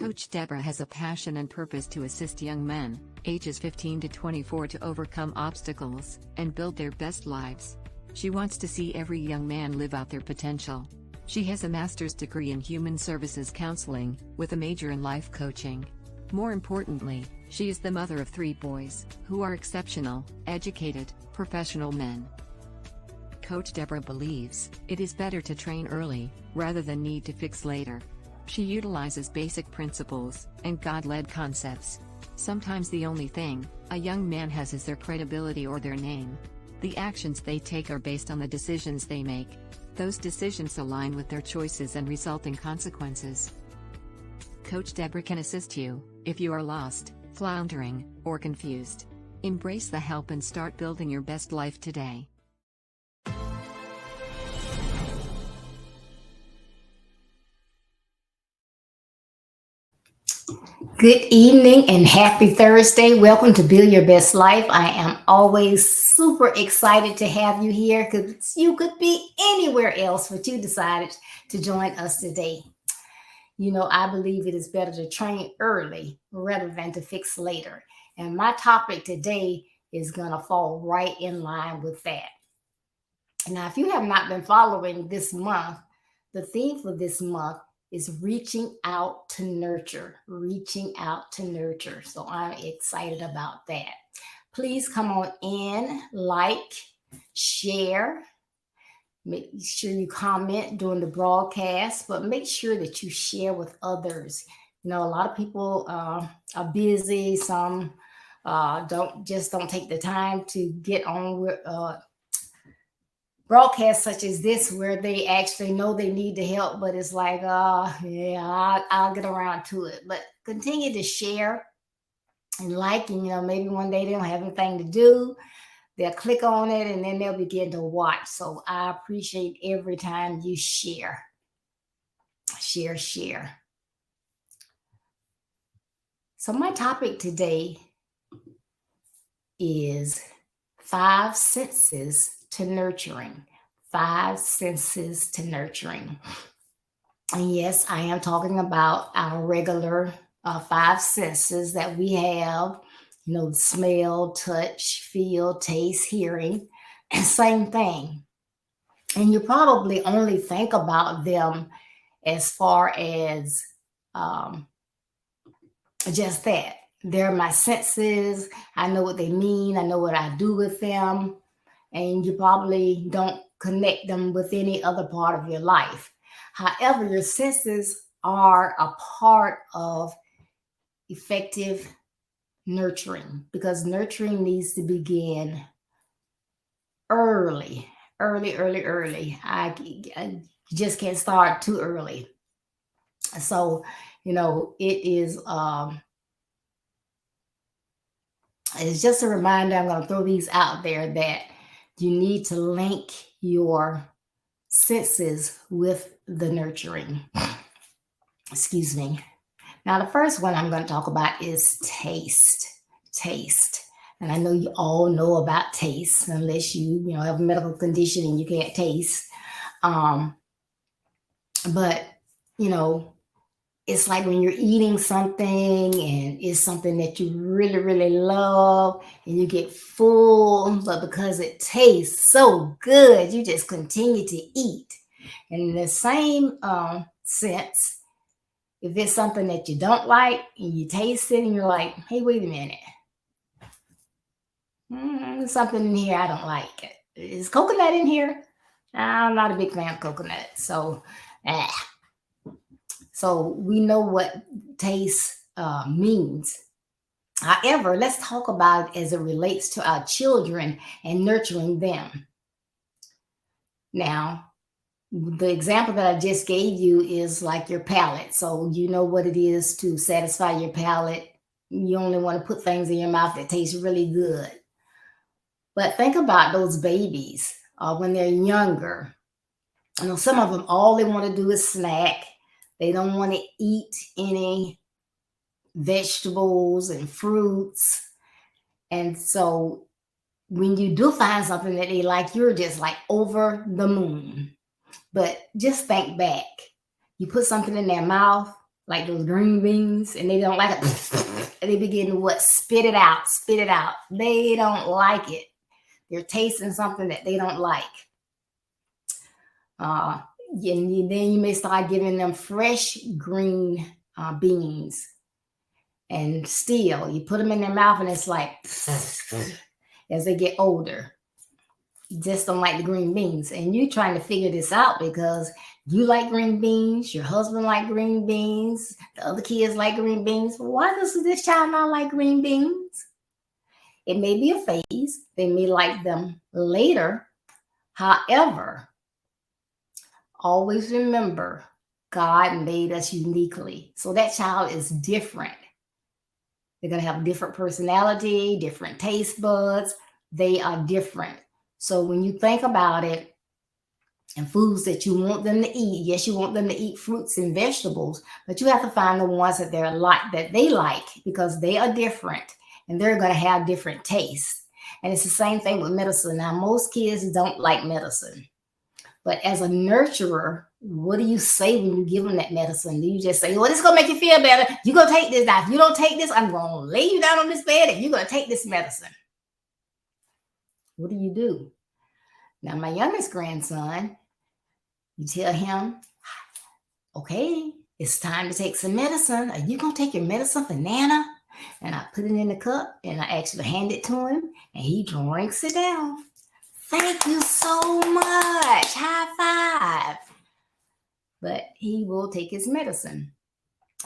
Coach Deborah has a passion and purpose to assist young men, ages 15 to 24, to overcome obstacles and build their best lives. She wants to see every young man live out their potential. She has a master's degree in human services counseling, with a major in life coaching. More importantly, she is the mother of 3 boys, who are exceptional, educated, professional men. Coach Deborah believes it is better to train early, rather than need to fix later. She utilizes basic principles and God-led concepts. Sometimes the only thing a young man has is their credibility or their name. The actions they take are based on the decisions they make. Those decisions align with their choices and result in consequences. Coach Deborah can assist you if you are lost, floundering, or confused. Embrace the help and start building your best life today. Good evening and happy Thursday. Welcome to Build Your Best Life. I am always super excited to have you here because you could be anywhere else, but you decided to join us today. You know, I believe it is better to train early rather than to fix later. And my topic today is going to fall right in line with that. Now, if you have not been following this month, the theme for this month is reaching out to nurture, reaching out to nurture. So I'm excited about that. Please come on in, like, share. Make sure you comment during the broadcast, but make sure that you share with others. You know, a lot of people are busy. Some don't take the time to get on with broadcasts such as this, where they actually know they need the help, but it's like, I'll get around to it. But continue to share and like, and maybe one day they don't have anything to do. They'll click on it and then they'll begin to watch. So I appreciate every time you share. Share. So my topic today is 5 senses to nurturing. 5 senses to nurturing. And yes, I am talking about our regular 5 senses that we have. Smell, touch, feel, taste, hearing, and same thing. And you probably only think about them as far as just that. They're my senses. I know what they mean. I know what I do with them. And you probably don't connect them with any other part of your life. However, your senses are a part of effective nurturing, because nurturing needs to begin early. You just can't start too early. So, it is, it's just a reminder. I'm going to throw these out there that you need to link your senses with the nurturing. Excuse me. Now, the first one I'm going to talk about is taste. Taste. And I know you all know about taste, unless you have a medical condition and you can't taste. But, it's like when you're eating something and it's something that you really, really love and you get full, but because it tastes so good, you just continue to eat. And in the same sense, if it's something that you don't like and you taste it and you're like, hey, wait a minute. Something in here I don't like. Is coconut in here? I'm not a big fan of coconut. So we know what taste means. However, let's talk about it as it relates to our children and nurturing them. Now, the example that I just gave you is like your palate. So you know what it is to satisfy your palate. You only want to put things in your mouth that taste really good. But think about those babies when they're younger. Some of them, all they want to do is snack. They don't want to eat any vegetables and fruits. And so when you do find something that they like, you're just like over the moon. But just think back. You put something in their mouth, like those green beans, and they don't like it. And they begin to what? Spit it out, spit it out. They don't like it. They're tasting something that they don't like. Then you may start giving them fresh green beans. And still, you put them in their mouth and it's like, as they get older, you just don't like the green beans. And you trying to figure this out because you like green beans, your husband like green beans, the other kids like green beans. Why does this child not like green beans? It may be a phase. They may like them later. However, always remember, God made us uniquely. So that child is different. They're going to have different personality, different taste buds. They are different. So when you think about it, and foods that you want them to eat, yes, you want them to eat fruits and vegetables, but you have to find the ones that they like because they are different and they're going to have different tastes. And it's the same thing with medicine. Now, most kids don't like medicine. But as a nurturer, what do you say when you give them that medicine? Do you just say, well, this is going to make you feel better. You're going to take this. Now, if you don't take this, I'm going to lay you down on this bed and you're going to take this medicine. What do? Now, my youngest grandson, you tell him, okay, it's time to take some medicine. Are you going to take your medicine for Nana? And I put it in the cup and I actually hand it to him and he drinks it down. Thank you so much. High five. But he will take his medicine.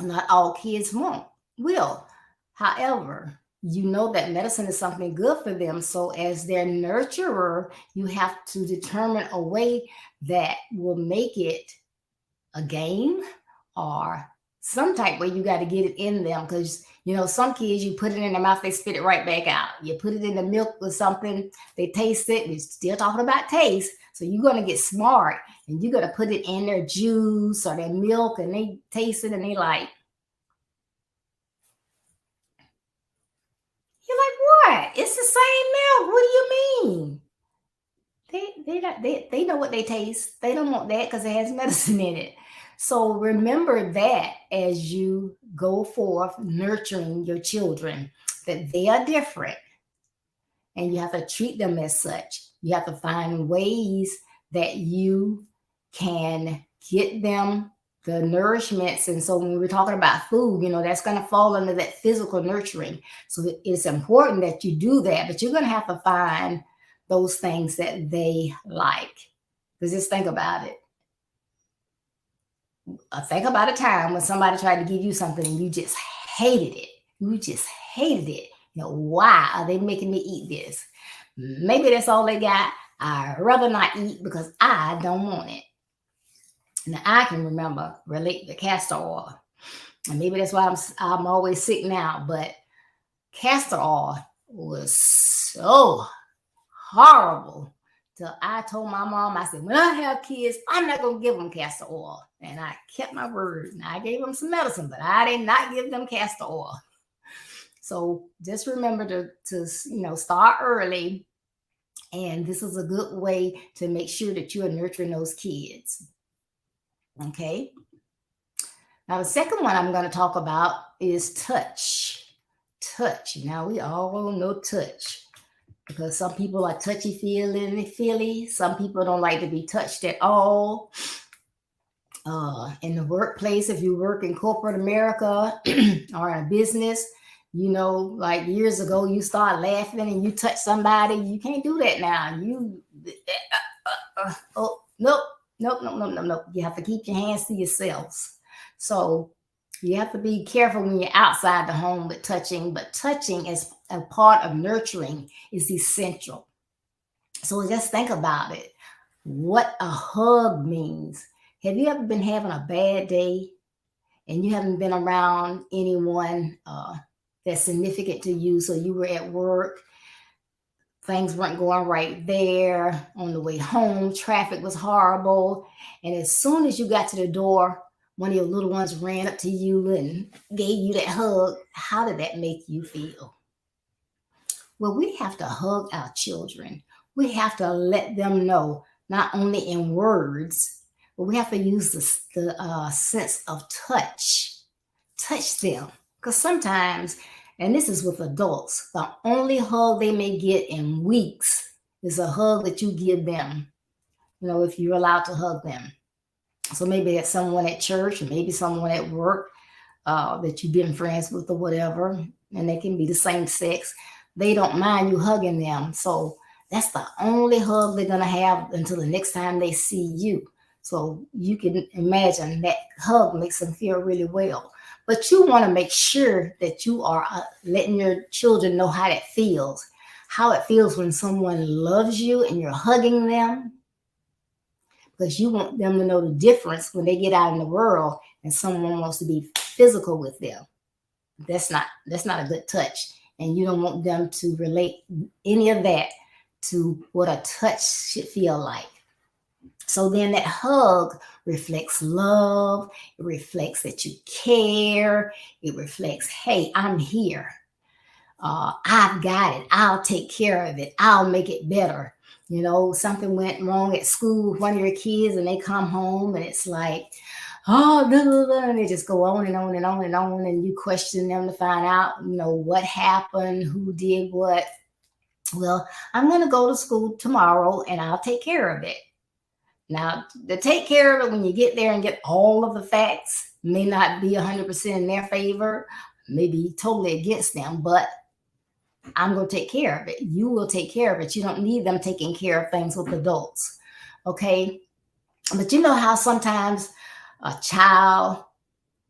Not all kids will. However, you know that medicine is something good for them. So as their nurturer, you have to determine a way that will make it a game or some type where you got to get it in them. Because, some kids, you put it in their mouth, they spit it right back out. You put it in the milk or something, they taste it. We're still talking about taste. So you're going to get smart and you're going to put it in their juice or their milk and they taste it and they like, you're like, what? It's the same milk. What do you mean? They know what they taste. They don't want that because it has medicine in it. So remember that as you go forth nurturing your children, that they are different and you have to treat them as such. You have to find ways that you can get them the nourishments. And so when we're talking about food, that's going to fall under that physical nurturing. So it's important that you do that, but you're going to have to find those things that they like. Because just think about it. Think about a time when somebody tried to give you something and you just hated it. You just hated it. Why are they making me eat this? Maybe that's all they got. I'd rather not eat because I don't want it. Now I can relate to castor oil. And maybe that's why I'm always sick now. But castor oil was so horrible. So I told my mom, I said, when I have kids, I'm not going to give them castor oil. And I kept my word. And I gave them some medicine, but I did not give them castor oil. So just remember to start early. And this is a good way to make sure that you are nurturing those kids. Okay. Now, the second one I'm going to talk about is touch. Touch. Now, we all know touch. Because some people are touchy-feely. Some people don't like to be touched at all. In the workplace, if you work in corporate America or in a business, like years ago, you start laughing and you touch somebody. You can't do that now. Nope. You have to keep your hands to yourselves. So you have to be careful when you're outside the home with touching, but touching as a part of nurturing is essential. So just think about it. What a hug means. Have you ever been having a bad day and you haven't been around anyone that's significant to you? So you were at work, things weren't going right there. On the way home, traffic was horrible. And as soon as you got to the door, one of your little ones ran up to you and gave you that hug. How did that make you feel? Well, we have to hug our children. We have to let them know, not only in words, but we have to use the sense of touch touch them. Because sometimes, and this is with adults, the only hug they may get in weeks is a hug that you give them, if you're allowed to hug them. So maybe it's someone at church, or maybe someone at work that you've been friends with or whatever, and they can be the same sex. They don't mind you hugging them. So that's the only hug they're going to have until the next time they see you. So you can imagine that hug makes them feel really well. But you want to make sure that you are letting your children know how it feels when someone loves you and you're hugging them, because you want them to know the difference when they get out in the world and someone wants to be physical with them. That's not a good touch. And you don't want them to relate any of that to what a touch should feel like. So then that hug reflects love. It reflects that you care. It reflects, hey, I'm here. I've got it. I'll take care of it. I'll make it better. Something went wrong at school with one of your kids and they come home and it's like, oh, blah, blah, blah, and they just go on and on and on and on, and you question them to find out, what happened, who did what. Well, I'm going to go to school tomorrow and I'll take care of it. Now, to take care of it when you get there and get all of the facts may not be 100% in their favor, maybe totally against them, but I'm going to take care of it. You will take care of it. You don't need them taking care of things with adults. Okay? But you know how sometimes a child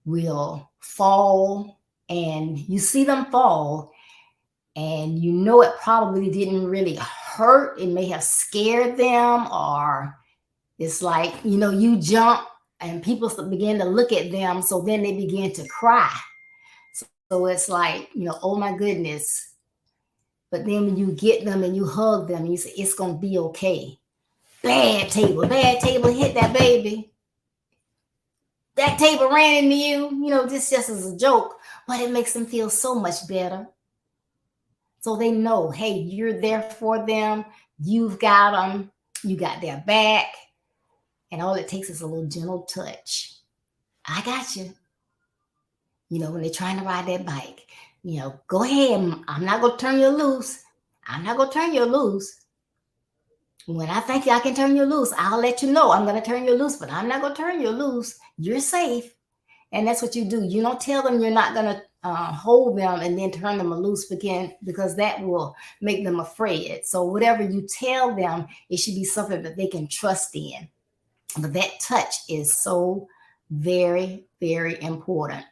will fall and you see them fall and it probably didn't really hurt. It may have scared them, or it's like, you jump and people begin to look at them. So then they begin to cry. So it's like, oh my goodness. But then when you get them and you hug them, you say, it's going to be okay. Bad table hit that baby. That table ran into you, this just as a joke, but it makes them feel so much better. So they know, hey, you're there for them. You've got them. You got their back. And all it takes is a little gentle touch. I got you. When they're trying to ride that bike, go ahead. I'm not going to turn you loose. When I think I can turn you loose, I'll let you know I'm going to turn you loose, but I'm not going to turn you loose. You're safe. And that's what you do. You don't tell them you're not going to hold them and then turn them loose again, because that will make them afraid. So whatever you tell them, it should be something that they can trust in. But that touch is so very, very important.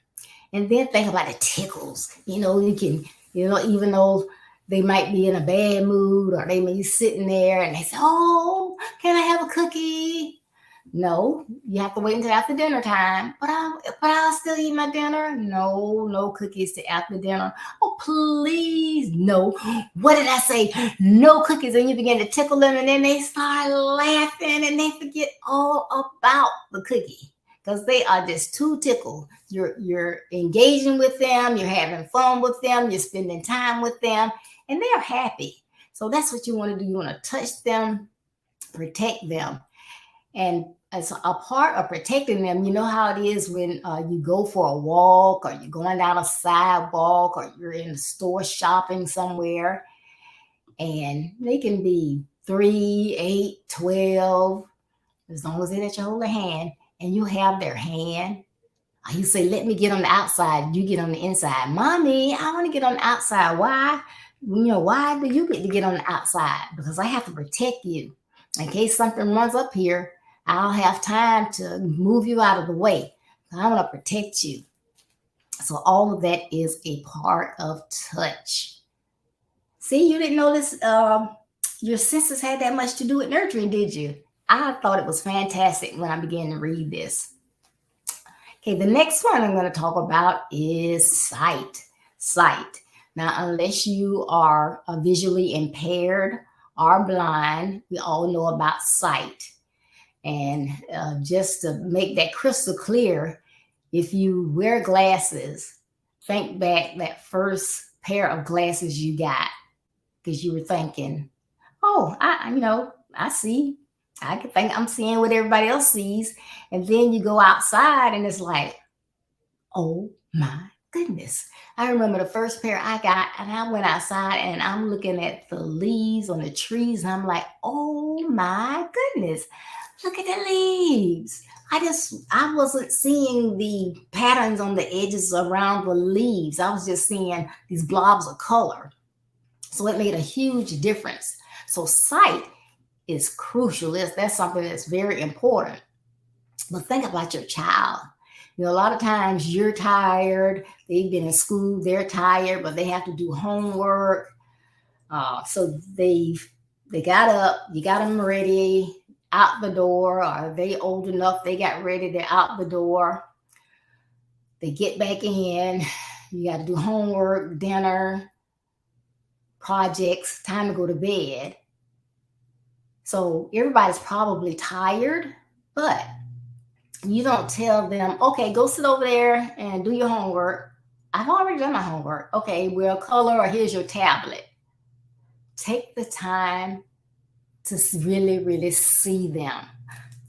And then think about the tickles. You can, even though they might be in a bad mood or they may be sitting there and they say, oh, can I have a cookie? No, you have to wait until after dinner time. But I'll still eat my dinner. No cookies till after dinner. Oh, please, no. What did I say? No cookies. And you begin to tickle them and then they start laughing and they forget all about the cookie, because they are just too tickled. You're engaging with them. You're having fun with them. You're spending time with them, and they're happy. So that's what you want to do. You want to touch them, protect them. And as a part of protecting them, you know how it is when you go for a walk, or you're going down a sidewalk, or you're in a store shopping somewhere, and they can be 3, 8, 12, as long as they let you hold their hand, and you have their hand. You say, let me get on the outside. You get on the inside. Mommy, I want to get on the outside. Why? Why do you get to get on the outside? Because I have to protect you. In case something runs up here, I'll have time to move you out of the way. I want to protect you. So all of that is a part of touch. See, you didn't notice your senses had that much to do with nurturing, did you? I thought it was fantastic when I began to read this. Okay, the next one I'm going to talk about is sight. Sight. Now, unless you are visually impaired or blind, we all know about sight. And just to make that crystal clear, if you wear glasses, think back that first pair of glasses you got, because you were thinking, oh, I see. I can think I'm seeing what everybody else sees. And then you go outside and it's like, oh, My goodness. I remember the first pair I got, and I went outside and I'm looking at the leaves on the trees, and I'm like, oh my goodness, look at the leaves. I wasn't seeing the patterns on the edges around the leaves. I was just seeing these blobs of color. So it made a huge difference. So sight is crucial. That's something that's very important. But think about your child. You know, a lot of times you're tired, they've been in school, they're tired, but they have to do homework. So they got up, you got them ready, out the door. Are they old enough? They got ready, they're out the door. They get back in. You got to do homework, dinner, projects, time to go to bed. So everybody's probably tired, but you don't tell them, okay, go sit over there and do your homework. I've already done my homework. Okay, well, color, or here's your tablet. Take the time to really, really see them.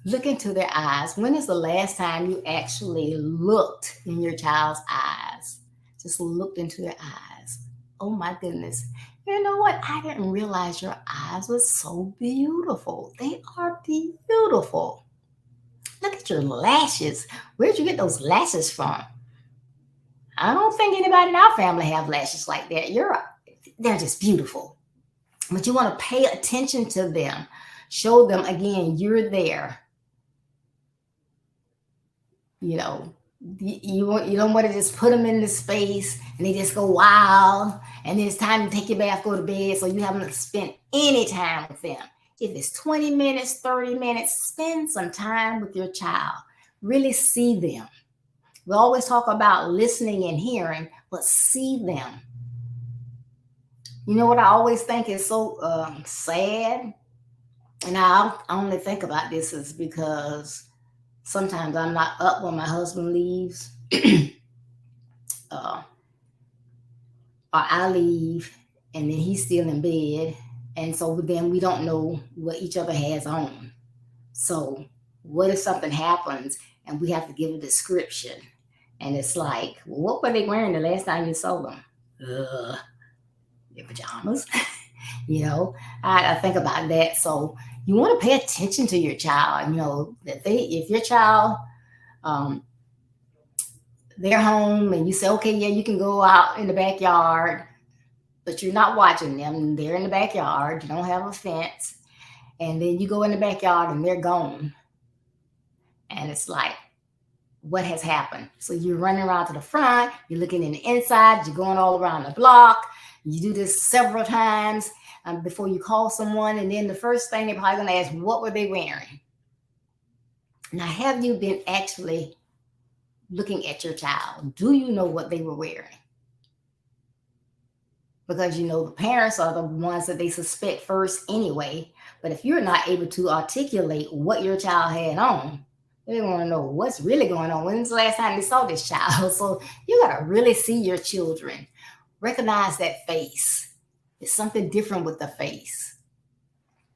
Look into their eyes. When is the last time you actually looked in your child's eyes? Just looked into their eyes. Oh my goodness. You know what? I didn't realize your eyes were so beautiful. They are beautiful. Look at your lashes. Where'd you get those lashes from? I don't think anybody in our family have lashes like that. They're just beautiful. But you want to pay attention to them. Show them again, you're there. You know, you don't want to just put them in the space and they just go wild. And then it's time to take your bath, go to bed. So you haven't spent any time with them. If it's 20 minutes, 30 minutes, spend some time with your child. Really see them. We always talk about listening and hearing, but see them. You know what I always think is so sad? And I only think about this is because sometimes I'm not up when my husband leaves, or I leave, and then he's still in bed. And so then we don't know what each other has on. So what if something happens and we have to give a description? And it's like, well, what were they wearing the last time you saw them? Their pajamas. You know, I think about that. So you want to pay attention to your child. You know, if your child, they're home and you say, okay, yeah, you can go out in the backyard, but you're not watching them. They're in the backyard. You don't have a fence. And then you go in the backyard and they're gone. And it's like, what has happened? So you're running around to the front, you're looking in the inside, you're going all around the block. You do this several times before you call someone. And then the first thing they're probably going to ask, what were they wearing? Now, have you been actually looking at your child? Do you know what they were wearing? Because, you know, the parents are the ones that they suspect first anyway. But if you're not able to articulate what your child had on, they want to know what's really going on. When's the last time they saw this child? So you got to really see your children. Recognize that face. It's something different with the face.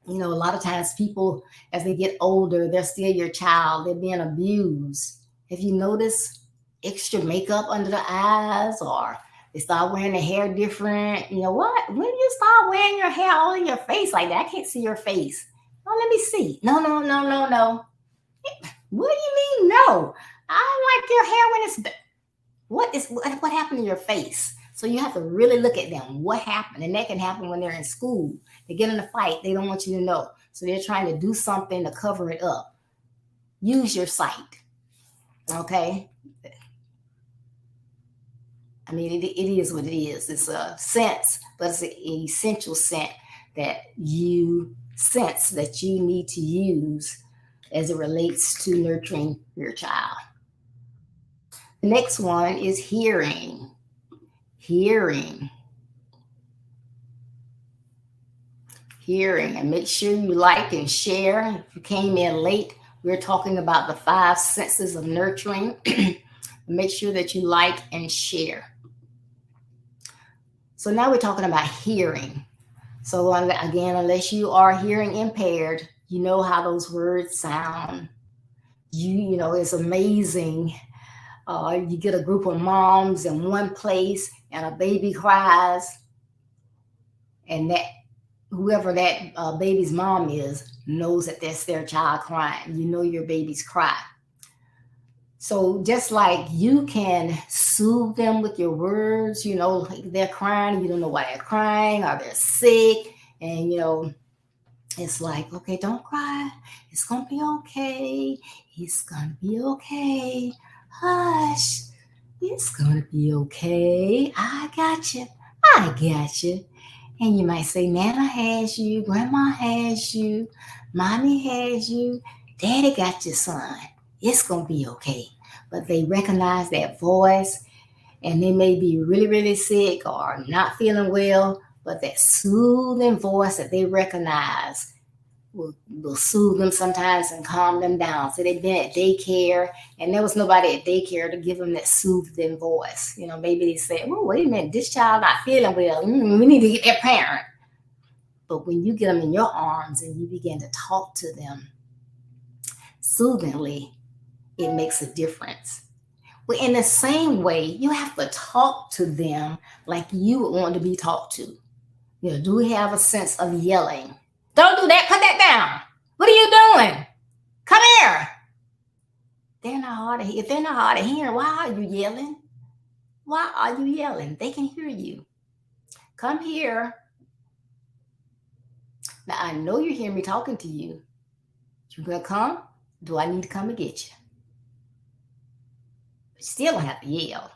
You know, a lot of times people, as they get older, they're still your child. They're being abused. Have you noticed extra makeup under the eyes, or they start wearing their hair different? You know what? When you start wearing your hair all in your face like that, I can't see your face. Oh, let me see. No. What do you mean no? I like your hair when it's what happened to your face? So you have to really look at them. What happened? And that can happen when they're in school. They get in a fight. They don't want you to know. So they're trying to do something to cover it up. Use your sight. Okay? I mean, it is what it is. It's a sense, but it's an essential sense that you sense that you need to use as it relates to nurturing your child. The next one is hearing. Hearing. And make sure you like and share. If you came in late, we're talking about the 5 senses of nurturing. Make sure that you like and share. So now we're talking about hearing. So again, unless you are hearing impaired, you know how those words sound. You know, it's amazing You get a group of moms in one place and a baby cries, and that whoever that baby's mom is knows that that's their child crying. You know your baby's cry. So just like you can soothe them with your words, like they're crying, you don't know why they're crying, or they're sick, and it's like, okay, don't cry. It's gonna be okay. It's gonna be okay. Hush. It's gonna be okay. I got you. I got you. And you might say, Nana has you, Grandma has you, Mommy has you, Daddy got your son. It's going to be okay. But they recognize that voice, and they may be really, really sick or not feeling well, but that soothing voice that they recognize will soothe them sometimes and calm them down. So they've been at daycare, and there was nobody at daycare to give them that soothing voice. Maybe they said, well, wait a minute, this child not feeling well. We need to get their parent. But when you get them in your arms and you begin to talk to them soothingly, it makes a difference. Well, in the same way, you have to talk to them like you would want to be talked to. Do we have a sense of yelling? Don't do that. Put that down. What are you doing? Come here. If they're not hard of hearing, why are you yelling? Why are you yelling? They can hear you. Come here. Now, I know you hear me talking to you. You gonna come? Do I need to come and get you? But still don't have to yell.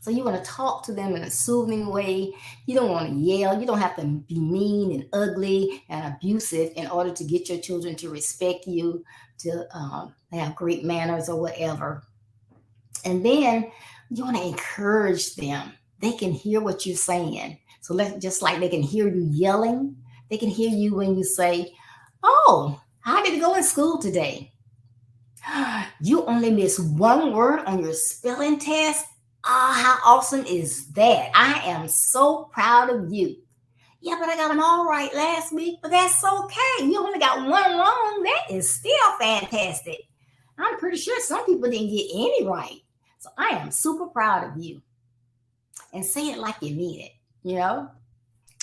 So you want to talk to them in a soothing way. You don't want to yell. You don't have to be mean and ugly and abusive in order to get your children to respect you, to have great manners or whatever. And then you want to encourage them. They can hear what you're saying. So just like they can hear you yelling, they can hear you when you say, oh, how did it go in school today? You only missed one word on your spelling test. How awesome is that? I am so proud of you. Yeah, but I got them all right last week, but that's okay. You only got one wrong. That is still fantastic. I'm pretty sure some people didn't get any right. So I am super proud of you. And say it like you mean it,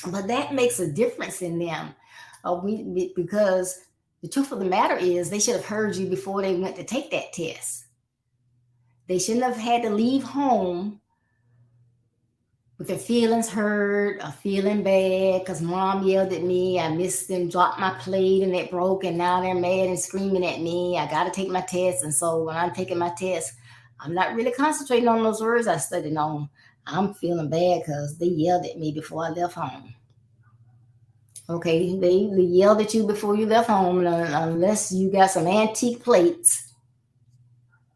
But that makes a difference in them. Because the truth of the matter is they should have heard you before they went to take that test. They shouldn't have had to leave home with their feelings hurt or feeling bad because mom yelled at me. I missed and dropped my plate and it broke, and now they're mad and screaming at me. I got to take my test. And so when I'm taking my test, I'm not really concentrating on those words I studied on. I'm feeling bad because they yelled at me before I left home. Okay, they yelled at you before you left home, unless you got some antique plates.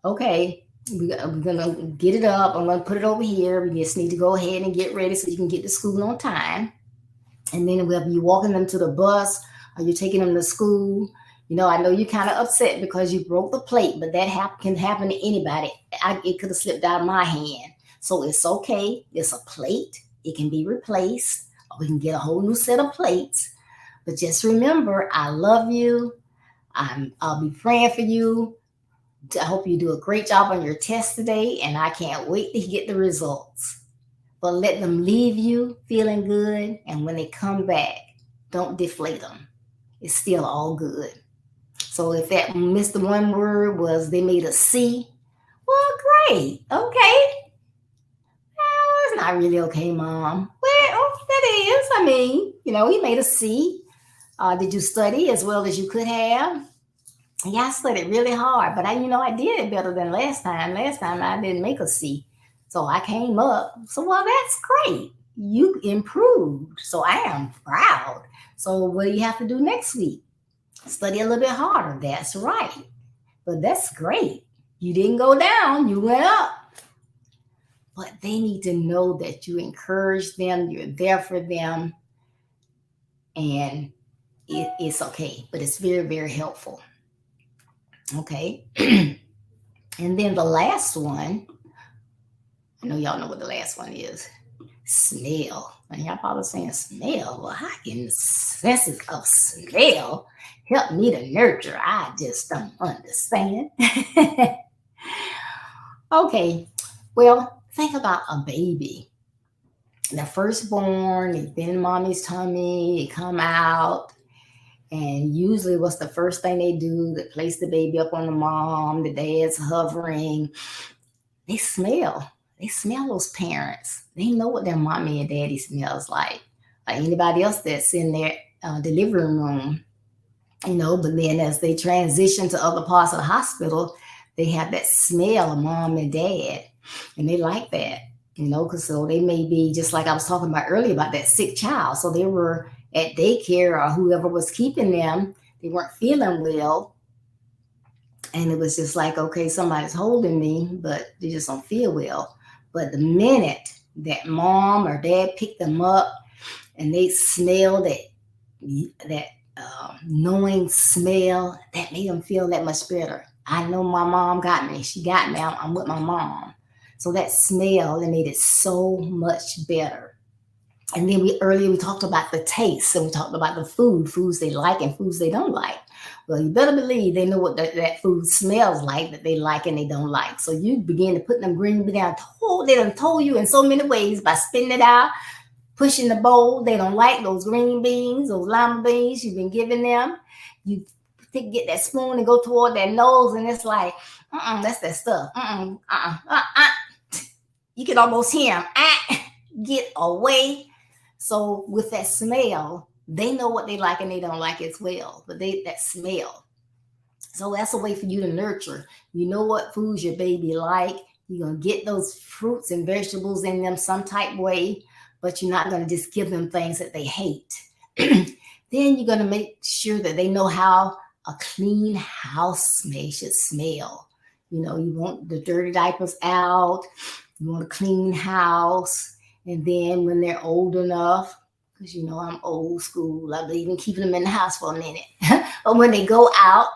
Okay. We're going to get it up. I'm going to put it over here. We just need to go ahead and get ready so you can get to school on time. And then whether you're walking them to the bus or you're taking them to school, I know you're kind of upset because you broke the plate, but that can happen to anybody. It could have slipped out of my hand. So it's okay. It's a plate. It can be replaced, or we can get a whole new set of plates. But just remember, I love you. I'll be praying for you. I hope you do a great job on your test today, and I can't wait to get the results. But let them leave you feeling good, and when they come back, don't deflate them. It's still all good. So if that missed the one word was they made a C, well, great. Okay. Well, it's not really okay, Mom. Well, that is. He made a C. Did you study as well as you could have? Yeah, I studied really hard, but I did it better than last time. Last time I didn't make a C. So I came up. So, well, that's great. You improved. So I am proud. So what do you have to do next week? Study a little bit harder. That's right. But that's great. You didn't go down. You went up. But they need to know that you encourage them. You're there for them. And it's okay. But it's very, very helpful. Okay. And then the last one, I know y'all know what the last one is. Smell. And y'all probably saying smell. Well, how can the senses of smell help me to nurture? I just don't understand. Okay, well, think about a baby. The firstborn, they've been in mommy's tummy, they come out, and usually what's the first thing they do? They place the baby up on the mom, the dad's hovering. They smell. They smell those parents. They know what their mommy and daddy smells like anybody else that's in their delivery room, but then as they transition to other parts of the hospital, they have that smell of mom and dad, and they like that, because so they may be just like I was talking about earlier about that sick child. So they were at daycare or whoever was keeping them, they weren't feeling well. And it was just like, okay, somebody's holding me, but they just don't feel well. But the minute that mom or dad picked them up and they smelled that knowing smell, that made them feel that much better. I know my mom got me. She got me. I'm with my mom. So that smell, that made it so much better. And then we talked about the taste, and we talked about the foods they like and foods they don't like. Well, you better believe they know what that food smells like that they like and they don't like. So you begin to put them green beans down. They done told you in so many ways by spitting it out, pushing the bowl. They don't like those green beans, those lima beans you've been giving them. You get that spoon and go toward their nose, and it's like, that's that stuff. You can almost hear them. Get away. So with that smell, they know what they like and they don't like as well. But that smell. So that's a way for you to nurture. You know what foods your baby like. You're going to get those fruits and vegetables in them some type way, but you're not going to just give them things that they hate. Then you're going to make sure that they know how a clean house should smell. You want the dirty diapers out. You want a clean house. And then when they're old enough, because I'm old school, I believe in keeping them in the house for a minute. But when they go out,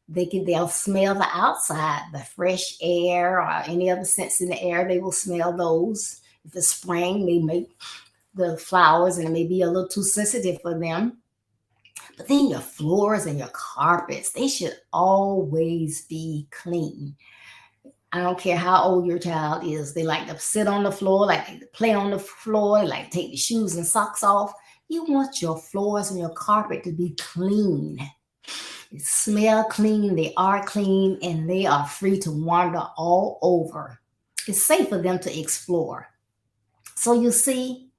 they'll smell the outside, the fresh air or any other scents in the air. They will smell those. If it's spring, they make the flowers, and it may be a little too sensitive for them. But then your floors and your carpets, they should always be clean. I don't care how old your child is. They like to sit on the floor, like to play on the floor, like to take the shoes and socks off. You want your floors and your carpet to be clean. They smell clean, they are clean, and they are free to wander all over. It's safe for them to explore. So you see,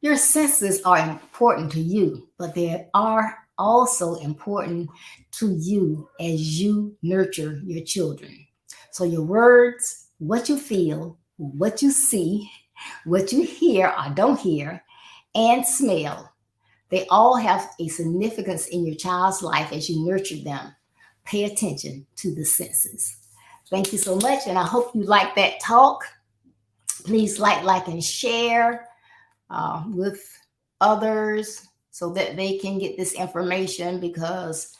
your senses are important to you, but they are also important to you as you nurture your children. So your words, what you feel, what you see, what you hear or don't hear, and smell, they all have a significance in your child's life as you nurture them. Pay attention to the senses. Thank you so much, and I hope you like that talk. Please like, and share with others so that they can get this information, because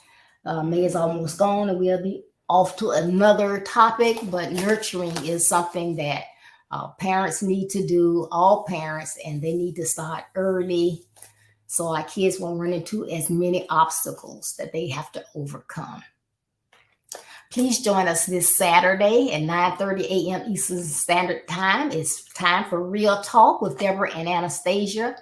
May is almost gone and we'll be off to another topic. But nurturing is something that parents need to do, all parents, and they need to start early so our kids won't run into as many obstacles that they have to overcome. Please join us this Saturday at 9:30 a.m. Eastern Standard Time. It's time for Real Talk with Deborah and Anastasia.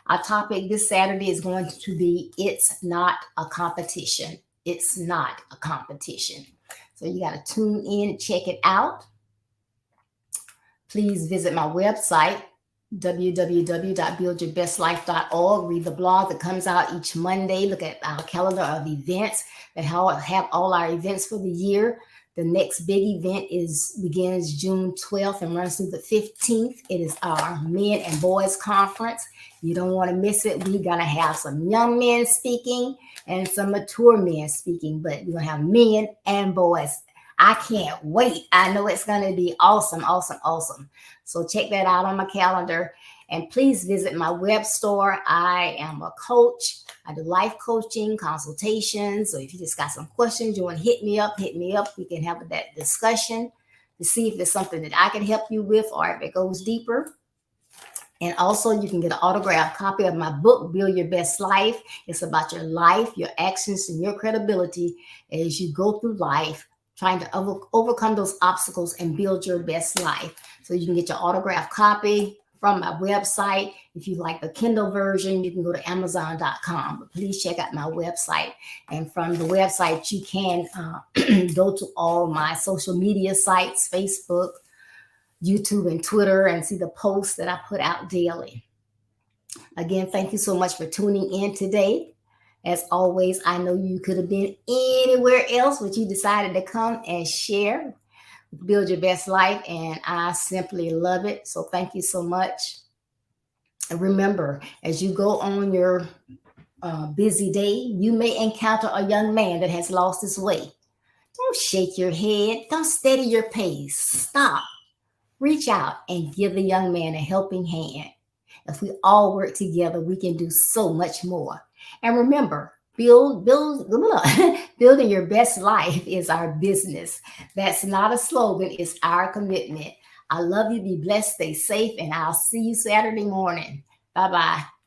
Our topic this Saturday is going to be, it's not a competition. It's not a competition. So you got to tune in and check it out. Please visit my website, www.buildyourbestlife.org. Read the blog that comes out each Monday. Look at our calendar of events that have all our events for the year. The next big event begins June 12th and runs through the 15th. It is our Men and Boys Conference. You don't want to miss it. We're going to have some young men speaking and some mature men speaking, but we're going to have men and boys. I can't wait. I know it's going to be awesome, awesome, awesome. So check that out on my calendar. And please visit my web store. I am a coach. I do life coaching, consultations. So if you just got some questions, you want to hit me up. We can have that discussion to see if there's something that I can help you with or if it goes deeper. And also you can get an autographed copy of my book, Build Your Best Life. It's about your life, your actions, and your credibility as you go through life trying to overcome those obstacles and build your best life. So you can get your autographed copy from my website. If you like the Kindle version, you can go to Amazon.com. But please check out my website. And from the website, you can go to all my social media sites, Facebook, YouTube, and Twitter, and see the posts that I put out daily. Again, thank you so much for tuning in today. As always, I know you could have been anywhere else, but you decided to come and share, build your best life, and I simply love it. So thank you so much. And remember, as you go on your busy day, you may encounter a young man that has lost his way. Don't shake your head. Don't steady your pace. Stop. Reach out and give the young man a helping hand. If we all work together, we can do so much more. And remember, building your best life is our business. That's not a slogan, it's our commitment. I love you. Be blessed, stay safe, and I'll see you Saturday morning. Bye-bye.